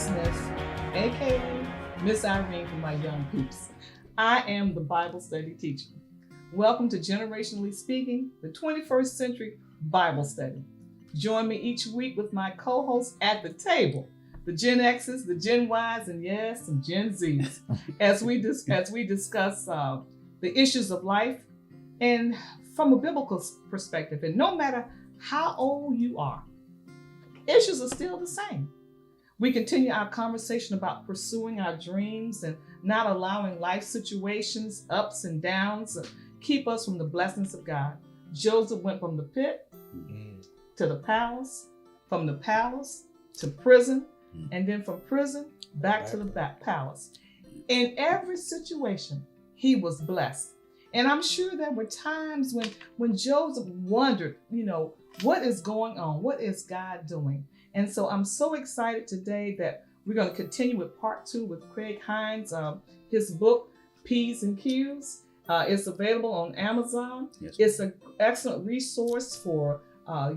Smith, aka Miss Irene for my young peeps. I am the Bible study teacher. Welcome to Generationally Speaking, the 21st Century Bible Study. Join me each week with my co-hosts at the table, the Gen X's, the Gen Y's, and yes, some Gen Z's, as we discuss the issues of life and from a biblical perspective. And no matter how old you are, issues are still the same. We continue our conversation about pursuing our dreams and not allowing life situations, ups and downs, keep us from the blessings of God. Joseph went from the pit to the palace, from the palace to prison, and then from prison back to the palace. In every situation, he was blessed. And I'm sure there were times when Joseph wondered, what is going on? What is God doing? And so I'm so excited today that we're going to continue with part 2 with Glover-Hines, his book, P's and Q's. It's available on Amazon. Yes. It's an excellent resource for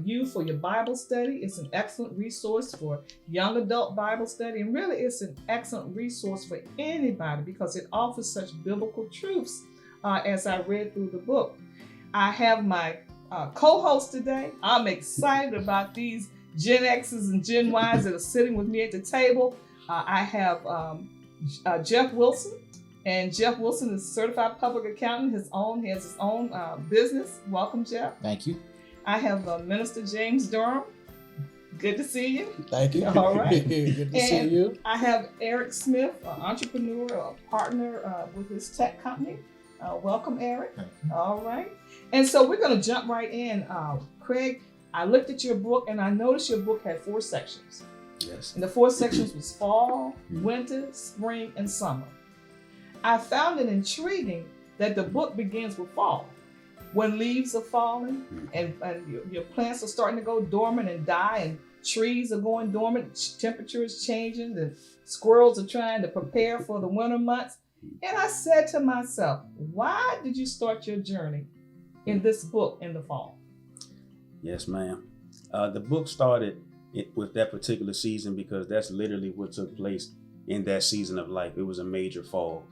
you for your Bible study. It's an excellent resource for young adult Bible study. And really, it's an excellent resource for anybody because it offers such biblical truths as I read through the book. I have my co-host today. I'm excited about these Gen X's and Gen Y's that are sitting with me at the table. I have Jeff Wilson, and Jeff Wilson is a certified public accountant. He has his own business. Welcome, Jeff. Thank you. I have Minister James Durham. Good to see you. Thank you. All right. Good to see you. I have Eric Smith, an entrepreneur, a partner with his tech company. Welcome, Eric. Thank you. All right. And so we're going to jump right in. Craig, I looked at your book and I noticed your book had 4 sections. Yes. And the 4 sections was fall, winter, spring, and summer. I found it intriguing that the book begins with fall, when leaves are falling and your plants are starting to go dormant and die, and trees are going dormant, temperature is changing, the squirrels are trying to prepare for the winter months. And I said to myself, why did you start your journey in this book in the fall? Yes, ma'am. The book started with that particular season because that's literally what took place in that season of life. It was a major fall.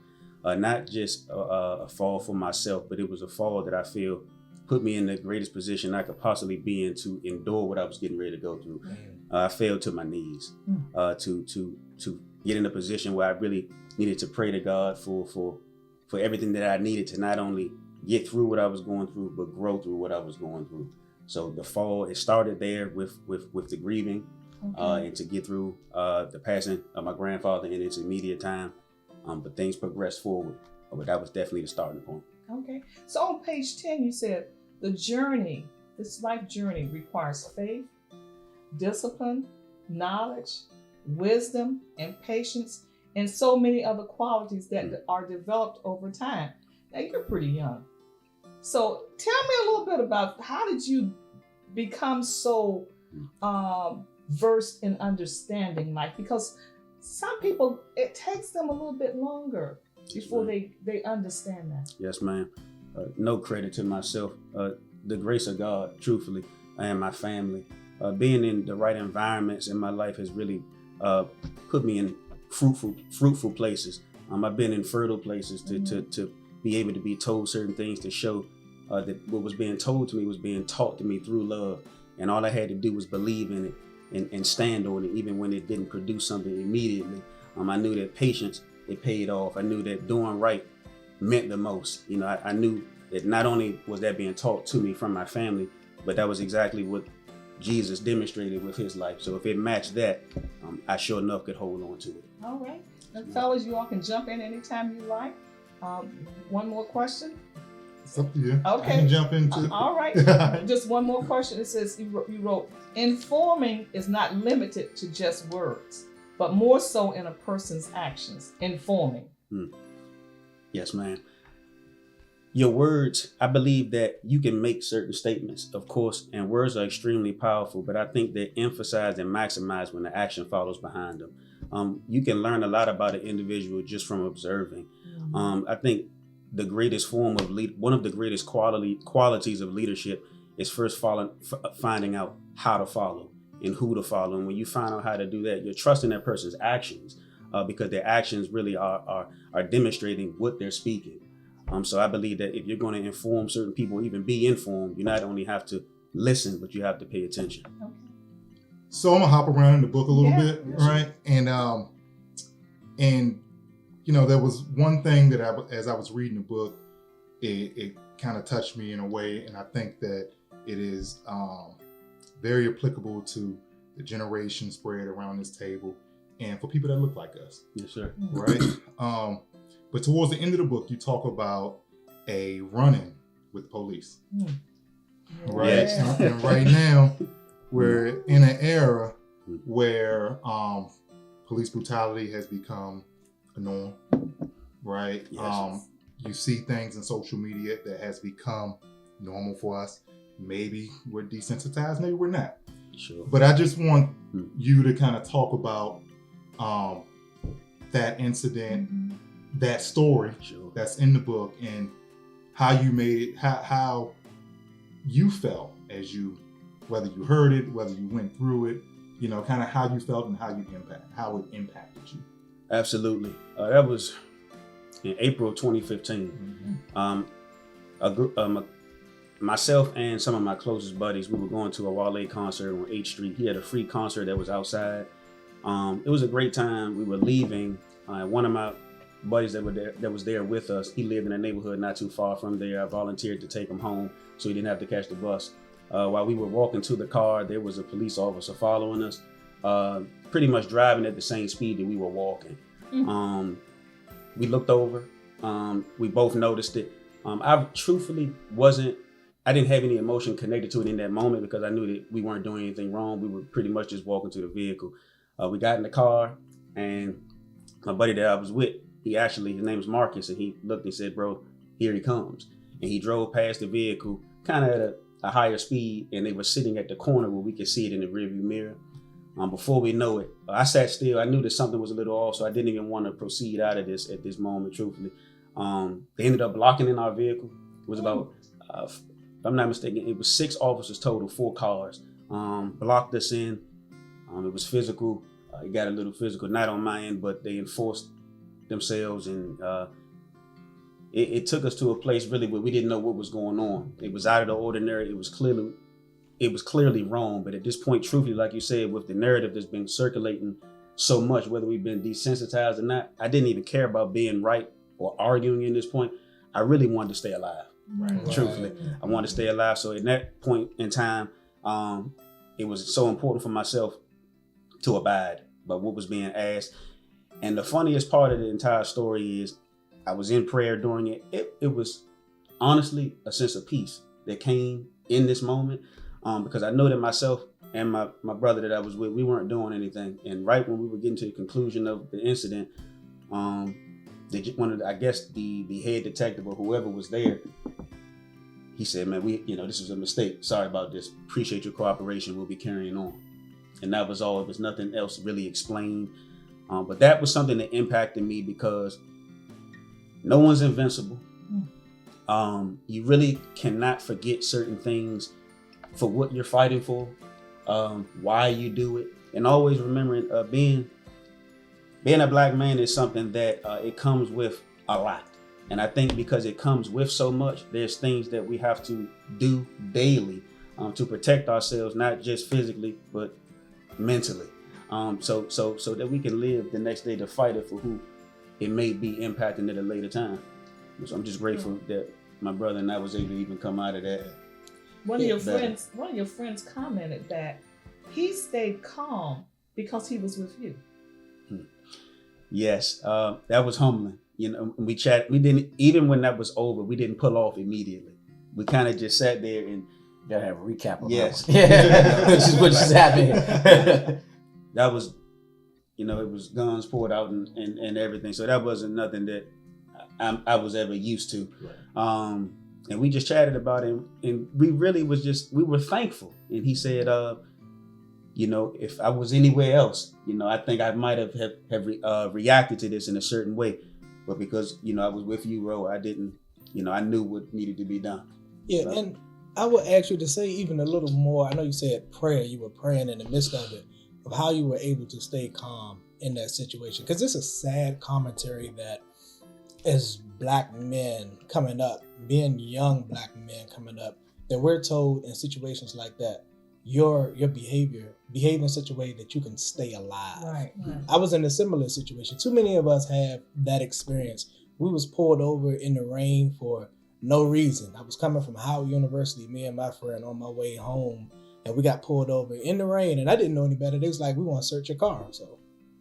Not just a fall for myself, but it was a fall that I feel put me in the greatest position I could possibly be in to endure what I was getting ready to go through. I fell to my knees to get in a position where I really needed to pray to God for everything that I needed to not only get through what I was going through, but grow through what I was going through. So the fall, it started there with the grieving, and to get through the passing of my grandfather in its immediate time. But things progressed forward. But that was definitely the starting point. Okay. So on page 10, you said the journey, this life journey requires faith, discipline, knowledge, wisdom, and patience, and so many other qualities that are developed over time. Now, you're pretty young. So tell me a little bit about how did you become so versed in understanding life? Because some people, it takes them a little bit longer before they understand that. Yes, ma'am. No credit to myself. The grace of God, truthfully, and my family. Being in the right environments in my life has really put me in fruitful places. I've been in fertile places to be able to be told certain things, to show that what was being told to me was being taught to me through love. And all I had to do was believe in it and stand on it, even when it didn't produce something immediately. I knew that patience, it paid off. I knew that doing right meant the most. I knew that not only was that being taught to me from my family, but that was exactly what Jesus demonstrated with his life. So if it matched that, I sure enough could hold on to it. All right. And fellas, you all can jump in anytime you like. One more question. It's up to you. Okay. I can jump into all right. Just one more question. It says, you wrote, informing is not limited to just words, but more so in a person's actions. Informing. Yes, ma'am. Your words, I believe that you can make certain statements, of course, and words are extremely powerful, but I think they're emphasized and maximized when the action follows behind them. You can learn a lot about an individual just from observing. I think the greatest form of one of the greatest qualities of leadership is first finding out how to follow. and who to follow. And when you find out how to do that, you're trusting that person's actions because their actions really are demonstrating what they're speaking. So I believe that if you're going to inform certain people, even be informed, you not only have to listen, but you have to pay attention. Okay. So I'm gonna hop around in the book a little bit, Yes, right? And you know, there was one thing that as I was reading the book, it kind of touched me in a way, and I think that it is very applicable to the generation spread around this table, and for people that look like us. Yes, sir. Right. But towards the end of the book, you talk about a run-in with police. Right. Yes. And right now, we're in an era where police brutality has become a norm. Right. Yes. You see things in social media that has become normal for us. Maybe we're desensitized, maybe we're not. Sure. But I just want you to kind of talk about that incident, that story that's in the book, and how you made it, how you felt as you, whether you heard it, whether you went through it, you know, kind of how you felt and how it impacted you. Absolutely. That was in April 2015. A group, myself and some of my closest buddies, we were going to a Wale concert on 8th Street. He had a free concert that was outside. It was a great time. We were leaving. One of my buddies that was there with us, he lived in a neighborhood not too far from there. I volunteered to take him home so he didn't have to catch the bus. While we were walking to the car, there was a police officer following us, pretty much driving at the same speed that we were walking. We looked over. We both noticed it. I truthfully I didn't have any emotion connected to it in that moment because I knew that we weren't doing anything wrong. We were pretty much just walking to the vehicle. We got in the car, and my buddy that I was with, his name is Marcus, and he looked and said, "Bro, here he comes." And he drove past the vehicle, kind of at a higher speed, and they were sitting at the corner where we could see it in the rearview mirror. Before we know it, I sat still. I knew that something was a little off, so I didn't even want to proceed out of this at this moment, truthfully. They ended up blocking in our vehicle. It was about, if I'm not mistaken, it was 6 officers total, 4 cars, blocked us in. It was physical. It got a little physical, not on my end, but they enforced themselves, and it took us to a place really where we didn't know what was going on. It was out of the ordinary. It was clearly wrong. But at this point, truthfully, like you said, with the narrative that's been circulating so much, whether we've been desensitized or not, I didn't even care about being right or arguing in this point. I really wanted to stay alive. Right. Truthfully, I wanted to stay alive. So at that point in time, it was so important for myself to abide by what was being asked. And the funniest part of the entire story is I was in prayer during it. It was honestly a sense of peace that came in this moment because I know that myself and my brother that I was with, we weren't doing anything. And right when we were getting to the conclusion of the incident, the head detective or whoever was there, he said, "Man, this was a mistake. Sorry about this. Appreciate your cooperation. We'll be carrying on." And that was all. It was nothing else really explained. But that was something that impacted me because no one's invincible. You really cannot forget certain things for what you're fighting for, why you do it. And always remembering being a black man is something that it comes with a lot. And I think because it comes with so much, there's things that we have to do daily to protect ourselves, not just physically, but mentally. So that we can live the next day to fight it for who it may be impacting at a later time. So I'm just grateful that my brother and I was able to even come out of that. One of your friends commented that he stayed calm because he was with you. Yes, that was humbling. We chat. We didn't, even when that was over, we didn't pull off immediately. We kind of just sat there and gotta have a recap of yes, which is what just happened. That was, it was guns poured out and everything. So that wasn't nothing that I was ever used to. Right. And we just chatted about it, and we really we were thankful. And he said, if I was anywhere else, I think I might have reacted to this in a certain way. But because, I was with you, Ro, I didn't, I knew what needed to be done. Yeah, so. I would ask you to say even a little more. I know you said prayer. You were praying in the midst of it, of how you were able to stay calm in that situation. Because it's a sad commentary that as black men coming up, being young black men coming up, that we're told in situations like that, your behave in such a way that you can stay alive. Right. I was in a similar situation. Too many of us have that experience. We was pulled over in the rain for no reason. I was coming from Howard University, me and my friend, on my way home, and we got pulled over in the rain, and I didn't know any better. They was like, we want to search your car. So,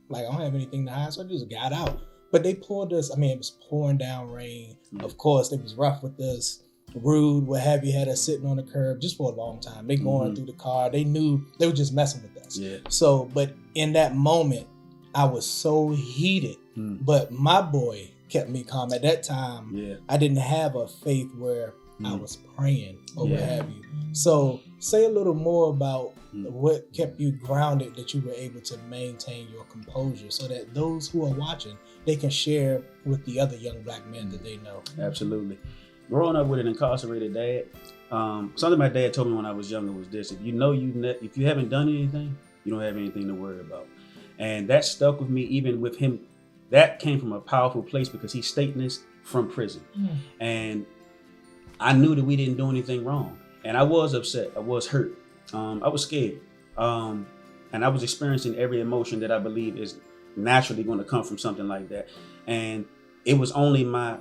like, I don't have anything to hide, so I just got out. But they pulled us, it was pouring down rain. Of course, they was rough with us, rude, what have you, had us sitting on the curb just for a long time. They going through the car. They knew they were just messing with us. Yeah. So, but in that moment, I was so heated. But my boy kept me calm. At that time, I didn't have a faith where I was praying or what have you. So say a little more about what kept you grounded, that you were able to maintain your composure so that those who are watching, they can share with the other young black men that they know. Absolutely. Growing up with an incarcerated dad, something my dad told me when I was younger was this: if you haven't done anything, you don't have anything to worry about. And that stuck with me even with him. That came from a powerful place because he's stating this from prison. And I knew that we didn't do anything wrong. And I was upset. I was hurt. I was scared. And I was experiencing every emotion that I believe is naturally going to come from something like that. And it was only my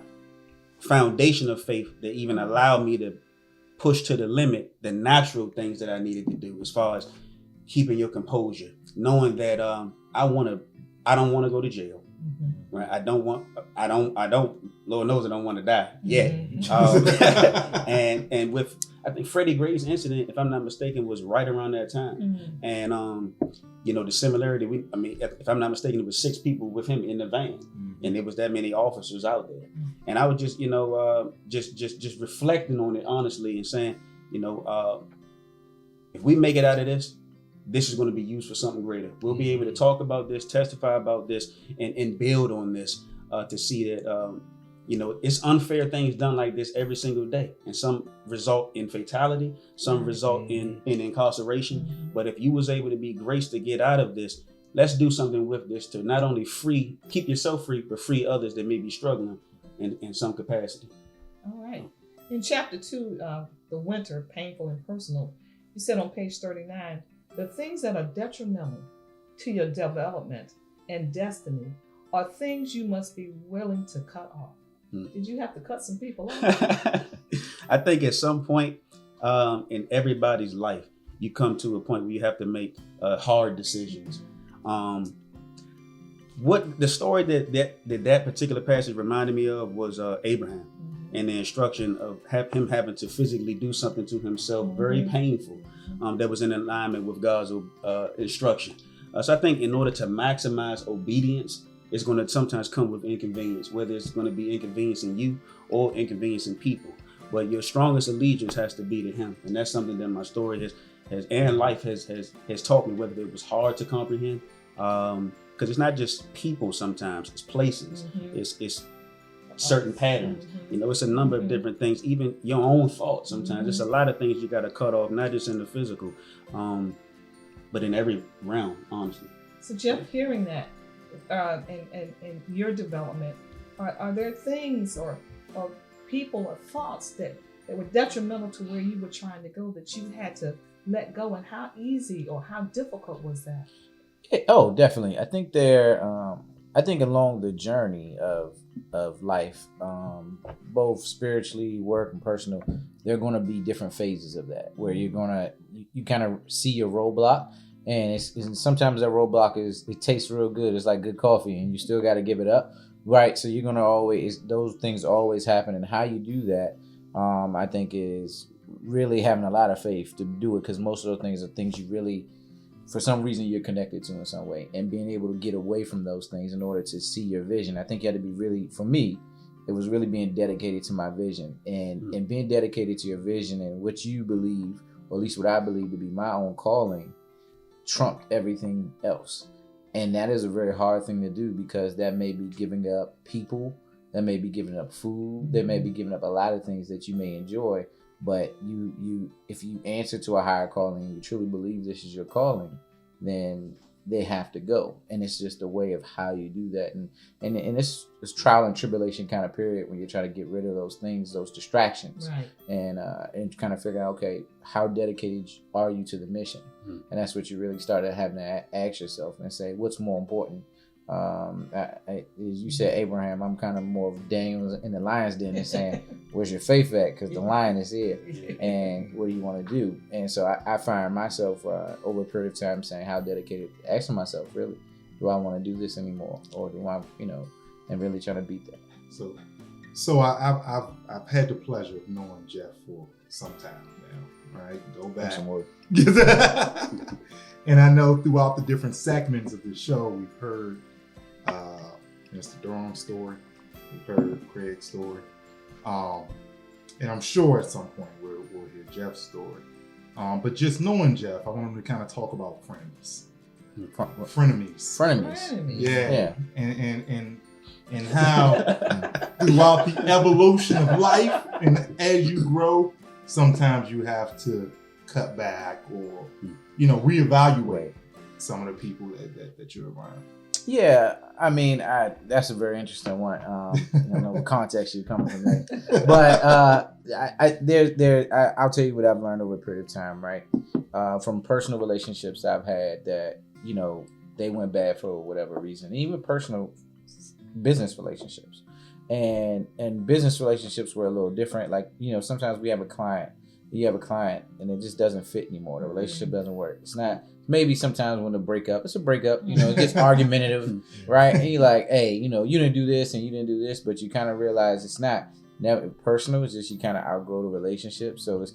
foundation of faith that even allowed me to push to the limit the natural things that I needed to do, as far as keeping your composure, knowing that I don't want to go to jail. Right? I don't, Lord knows I don't want to die yet. And with, I think Freddie Gray's incident, if I'm not mistaken, was right around that time. And, the similarity, if I'm not mistaken, it was 6 people with him in the van, and there was that many officers out there. And I was just, just reflecting on it honestly and saying, if we make it out of this is going to be used for something greater. We'll be able to talk about this, testify about this, and build on this to see that, it's unfair things done like this every single day. And some result in fatality, some result in incarceration. But if you was able to be graced to get out of this, let's do something with this to not only keep yourself free, but free others that may be struggling in some capacity. All right. In chapter 2, The Winter, Painful and Personal, you said on page 39, the things that are detrimental to your development and destiny are things you must be willing to cut off. Did you have to cut some people off? I think at some point in everybody's life, you come to a point where you have to make hard decisions. What the story that particular passage reminded me of was Abraham and the instruction of him having to physically do something to himself, very painful, that was in alignment with God's instruction. So I think in order to maximize obedience, it's going to sometimes come with inconvenience, whether it's going to be inconveniencing you or inconveniencing people. But your strongest allegiance has to be to Him, and that's something that my story has and life has taught me. Whether it was hard to comprehend, because it's not just people. Sometimes it's places, it's certain patterns. It's a number of different things. Even your own thoughts. Sometimes it's a lot of things you got to cut off, not just in the physical, but in every realm. Honestly. So Jeff, hearing that. And your development, are there things or people or thoughts that were detrimental to where you were trying to go that you had to let go, and how easy or how difficult was that? Oh, definitely. I think I think along the journey of life, both spiritually, work, and personal, there are going to be different phases of that where you kind of see your roadblock. And it's sometimes that roadblock it tastes real good. It's like good coffee, and you still got to give it up, right? So you're gonna those things always happen, and how you do that, I think, is really having a lot of faith to do it, because most of those things are things you really, for some reason, you're connected to in some way, and being able to get away from those things in order to see your vision. I think you had to be really, for me, it was really being dedicated to my vision, and being dedicated to your vision and what you believe, or at least what I believe to be my own calling, trumped everything else. And that is a very hard thing to do, because that may be giving up people, that may be giving up food, that may be giving up a lot of things that you may enjoy. But if you answer to a higher calling and you truly believe this is your calling, then they have to go. And it's just a way of how you do that. And this trial and tribulation kind of period when you're trying to get rid of those things, those distractions, Right. and kind of figure out, okay, how dedicated are you to the mission? And that's what you really started having to ask yourself and say, what's more important? As you said, Abraham, I'm kind of more of Daniel in the lion's den and saying, where's your faith at? Because the lion is here. And what do you want to do? And so I find myself over a period of time saying, how dedicated, asking myself, really, do I want to do this anymore? Or do I, and really trying to beat that? So I've had the pleasure of knowing Jeff for some time now, right? Go back. Some work. And I know throughout the different segments of the show, we've heard Mr. Durham's story, we've heard Craig's story, and I'm sure at some point we'll hear Jeff's story. But just knowing Jeff, I want him to kind of talk about frenemies. Frenemies. Yeah. And how throughout the evolution of life and as you grow, sometimes you have to cut back or reevaluate some of the people that you're around. Yeah, I mean, that's a very interesting one. I don't know what context you're coming from there, but I'll tell you what I've learned over a period of time, right? From personal relationships I've had that they went bad for whatever reason, even personal business relationships, and business relationships were a little different. Like sometimes we have a client. You have a client and it just doesn't fit anymore. The relationship doesn't work. It's not, maybe sometimes when it's a breakup, it gets argumentative, right? And you're like, hey, you didn't do this and you didn't do this, but you kind of realize it's not never personal. It's just you kind of outgrow the relationship. So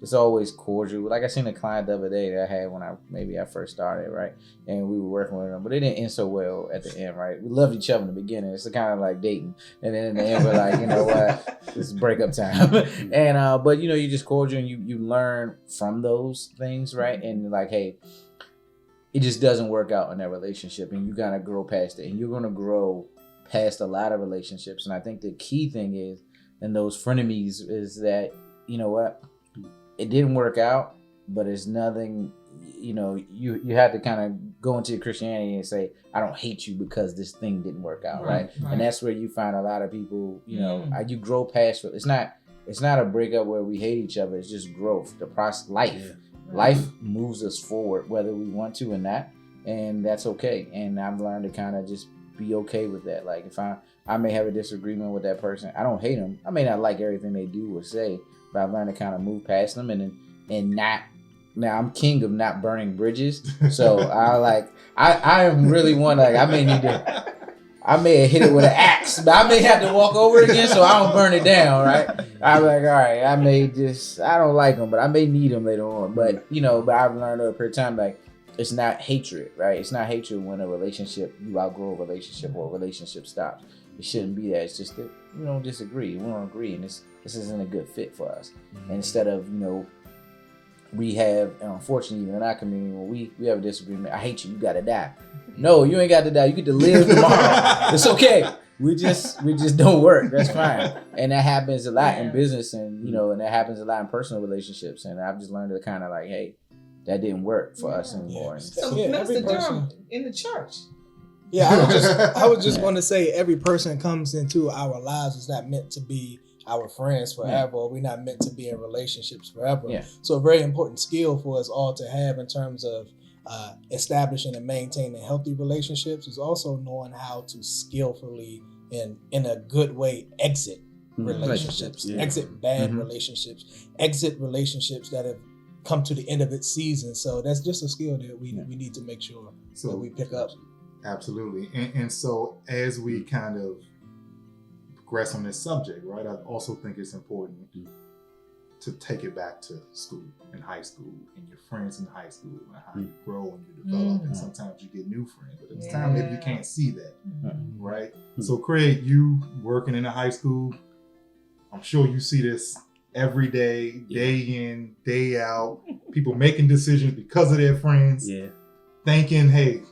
it's always cordial. Like I seen a client the other day that I had when I first started, right? And we were working with them, but it didn't end so well at the end, right? We loved each other in the beginning. It's kind of like dating. And then in the end, we're like, you know what? This is breakup time. And, but you're just cordial and you learn from those things, right? And like, hey, it just doesn't work out in that relationship and you got to grow past it. And you're going to grow past a lot of relationships. And I think the key thing is, in those frenemies is that, you know what? It didn't work out, but it's nothing, you had to kind of go into Christianity and say, I don't hate you because this thing didn't work out, right? And that's where you find a lot of people, you grow past it. It's not a breakup where we hate each other. It's just growth, the process, life. Yeah. Life moves us forward, whether we want to or not, and that's okay. And I've learned to kind of just be okay with that. Like if I may have a disagreement with that person, I don't hate them. I may not like everything they do or say, but I've learned to kind of move past them and not. Now I'm king of not burning bridges, so I am really one I may have hit it with an axe, but I may have to walk over it again so I don't burn it down, right? I'm like, all right, I don't like them, but I may need them later on. But but I've learned over a period of time it's not hatred, right? It's not hatred when you outgrow a relationship or a relationship stops. It shouldn't be that. It's just that we don't disagree. We don't agree, and this isn't a good fit for us. And instead of we have, and unfortunately, even in our community, when we have a disagreement, I hate you. You got to die. No, you ain't got to die. You get to live tomorrow. It's okay. We just don't work. That's fine. And that happens a lot in business, and and that happens a lot in personal relationships. And I've just learned to kind of hey, that didn't work for us anymore. And so Mr. Durham in the church. Yeah, I was just going to say every person comes into our lives is not meant to be our friends forever, or we're not meant to be in relationships forever. Yeah. So a very important skill for us all to have in terms of establishing and maintaining healthy relationships is also knowing how to skillfully and in a good way exit relationships, exit bad relationships, exit relationships that have come to the end of its season. So that's just a skill that we need to make sure that we pick up. Absolutely. And so as we kind of progress on this subject, right, I also think it's important to take it back to school and high school and your friends in high school and how you grow and you develop. And sometimes you get new friends, but at the time maybe you can't see that, right? So Craig, you working in a high school, I'm sure you see this every day, day in, day out, people making decisions because of their friends, thinking, hey,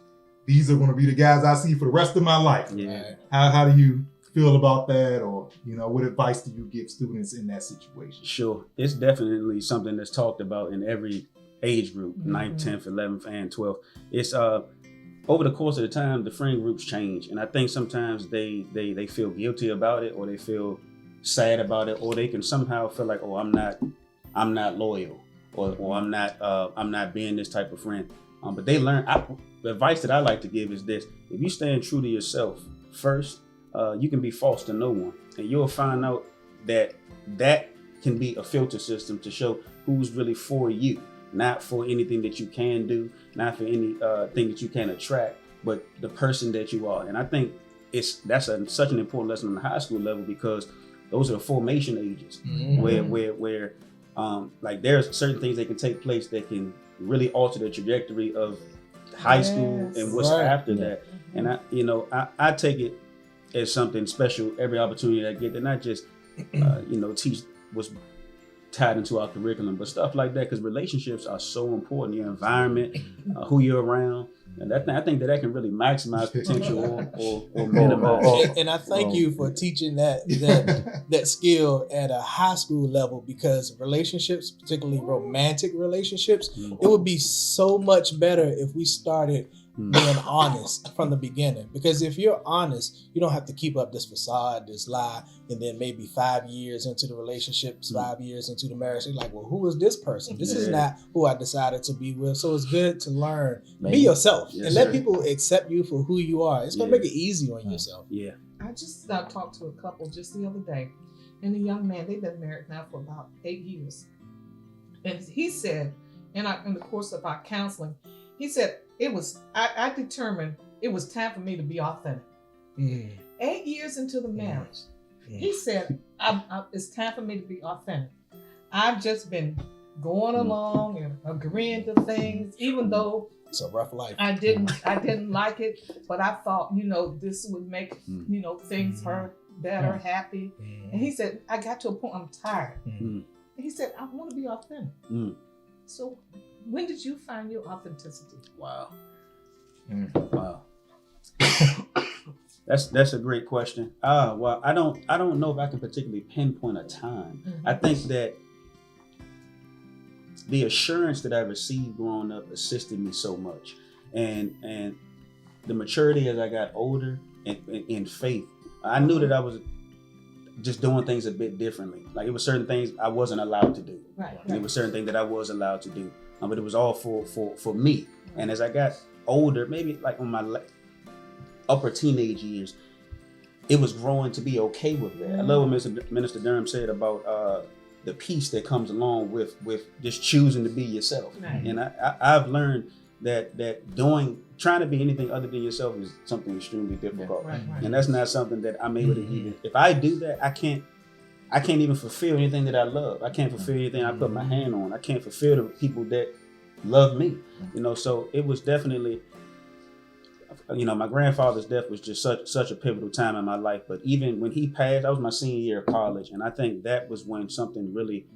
these are going to be the guys I see for the rest of my life. Yeah. How do you feel about that, or what advice do you give students in that situation? Sure. It's definitely something that's talked about in every age group, 9th, 10th, 11th, and 12th. It's over the course of the time, the friend groups change. And I think sometimes they feel guilty about it, or they feel sad about it, or they can somehow feel like, oh, I'm not loyal, or I'm not being this type of friend. But they learn. The advice that I like to give is this: if you stand true to yourself first, you can be false to no one, and you'll find out that can be a filter system to show who's really for you, not for anything that you can do, not for any thing that you can attract, but the person that you are. And I think that's such an important lesson on the high school level, because those are the formation ages, where like there's certain things that can take place that can really alter the trajectory of high school and what's after that. And I take it as something special every opportunity I get, to not just teach what's tied into our curriculum, but stuff like that, because relationships are so important. Your environment, who you're around, and I think that can really maximize potential or minimize. And I thank you for teaching that skill at a high school level, because relationships, particularly romantic relationships, it would be so much better if we started being honest from the beginning. Because if you're honest, you don't have to keep up this facade, this lie, and then maybe 5 years into the relationships, 5 years into the marriage, you're like, well, who is this person? This is not who I decided to be with. So it's good to learn. Be yourself and let people accept you for who you are. It's going to make it easy on yourself. Yeah. I just talked to a couple just the other day, and a young man, they've been married now for about 8 years. And he said, in the course of our counseling, he said, I determined it was time for me to be authentic. 8 years into the marriage, he said, it's time for me to be authentic. I've just been going along and agreeing to things, even though it's a rough life. I didn't like it, but I thought, this would make, things better, happy. And he said, I got to a point, I'm tired. And he said, I want to be authentic. So when did you find your authenticity? Wow. Wow. That's a great question. Well, I don't know if I can particularly pinpoint a time. I think that the assurance that I received growing up assisted me so much, and the maturity as I got older in faith, I knew that I was just doing things a bit differently. Like, it was certain things I wasn't allowed to do. Right. And it was certain things that I was allowed to do. But it was all for me. And as I got older, maybe like on my upper teenage years, it was growing to be okay with that. I love what Minister Durham said about the peace that comes along with just choosing to be yourself. Right. And I've learned that trying to be anything other than yourself is something extremely difficult. Right. And that's not something that I'm able to even, if I do that, I can't even fulfill anything that I love. I can't fulfill anything I put my hand on. I can't fulfill the people that love me. So it was definitely, my grandfather's death was just such a pivotal time in my life. But even when he passed, that was my senior year of college. And I think that was when something really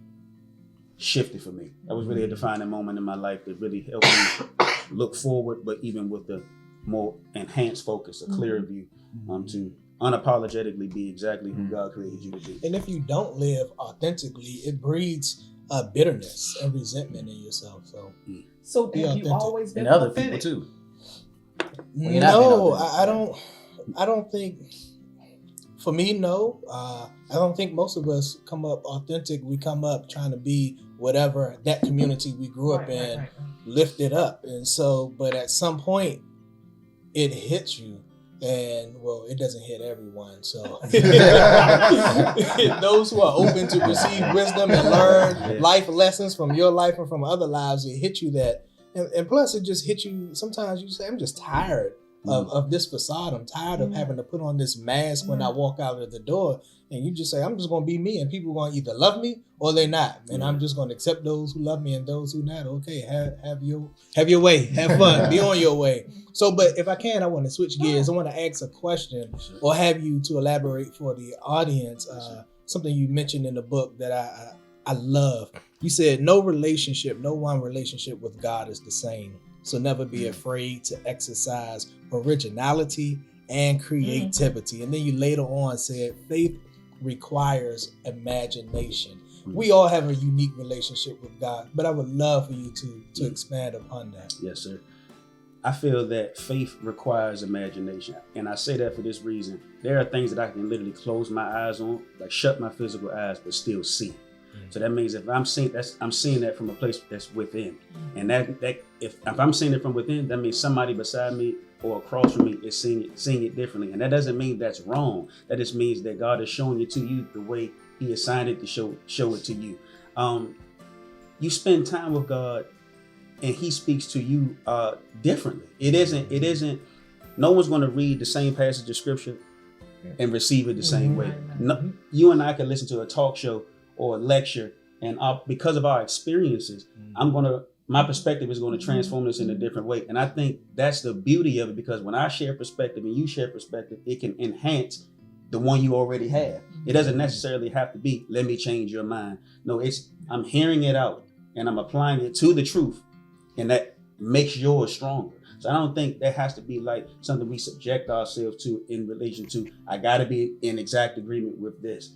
shifted for me. That was really a defining moment in my life that really helped me look forward, but even with the more enhanced focus, a clearer view, to unapologetically be exactly who God created you to be. And if you don't live authentically, it breeds bitterness and resentment in yourself. So have you always been and other authentic? people too. No, I don't think. For me, no. I don't think most of us come up authentic. We come up trying to be whatever that community we grew up in lifted up, and so. But at some point, it hits you. And well, it doesn't hit everyone. So those who are open to receive wisdom and learn life lessons from your life and from other lives, it hits you that. And plus, it just hits you. Sometimes you say, I'm just tired of this facade. I'm tired of having to put on this mask when I walk out of the door. And you just say, I'm just going to be me. And people are going to either love me or they're not. And I'm just going to accept those who love me and those who not. Okay, have your way. Have fun. Be on your way. So, but if I can, I want to switch gears. I want to ask a question or have you to elaborate for the audience. Something you mentioned in the book that I love. You said no one relationship with God is the same. So never be afraid to exercise originality and creativity. And then you later on said faith requires imagination. We all have a unique relationship with God, but I would love for you to expand upon that. Yes, sir. I feel that faith requires imagination. And I say that for this reason. There are things that I can literally close my eyes on, like shut my physical eyes, but still see. So that means if I'm seeing that from a place that's within. And that if I'm seeing it from within, that means somebody beside me or across from me is seeing it differently. And that doesn't mean that's wrong. That just means that God is showing it to you the way He assigned it to show it to you. You spend time with God and He speaks to you differently. It isn't no one's going to read the same passage of scripture and receive it the same way. No, you and I can listen to a talk show or a lecture, and because of our experiences, my perspective is going to transform us in a different way. And I think that's the beauty of it, because when I share perspective and you share perspective, it can enhance the one you already have. It doesn't necessarily have to be, let me change your mind. No, I'm hearing it out and I'm applying it to the truth, and that makes yours stronger. So I don't think that has to be like something we subject ourselves to in relation to, I got to be in exact agreement with this.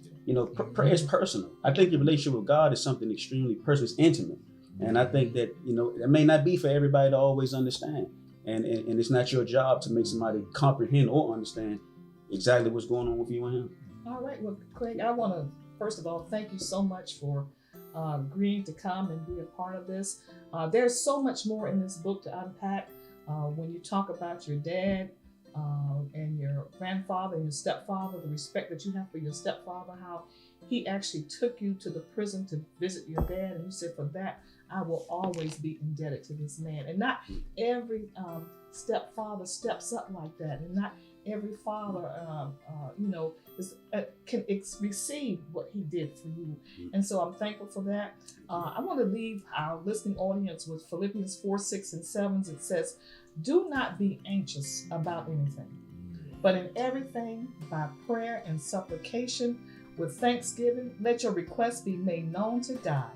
Prayer is personal. I think your relationship with God is something extremely personal, it's intimate. And I think that, it may not be for everybody to always understand. And it's not your job to make somebody comprehend or understand exactly what's going on with you and him. All right. Well, Craig, I want to, first of all, thank you so much for agreeing to come and be a part of this. There's so much more in this book to unpack. When you talk about your dad and your grandfather and your stepfather, the respect that you have for your stepfather, how he actually took you to the prison to visit your dad, and you said, for that, I will always be indebted to this man. And not every stepfather steps up like that, and not every father, can receive what he did for you. And so I'm thankful for that. I want to leave our listening audience with Philippians 4, 6, and 7. It says, do not be anxious about anything, but in everything, by prayer and supplication, with thanksgiving, let your requests be made known to God.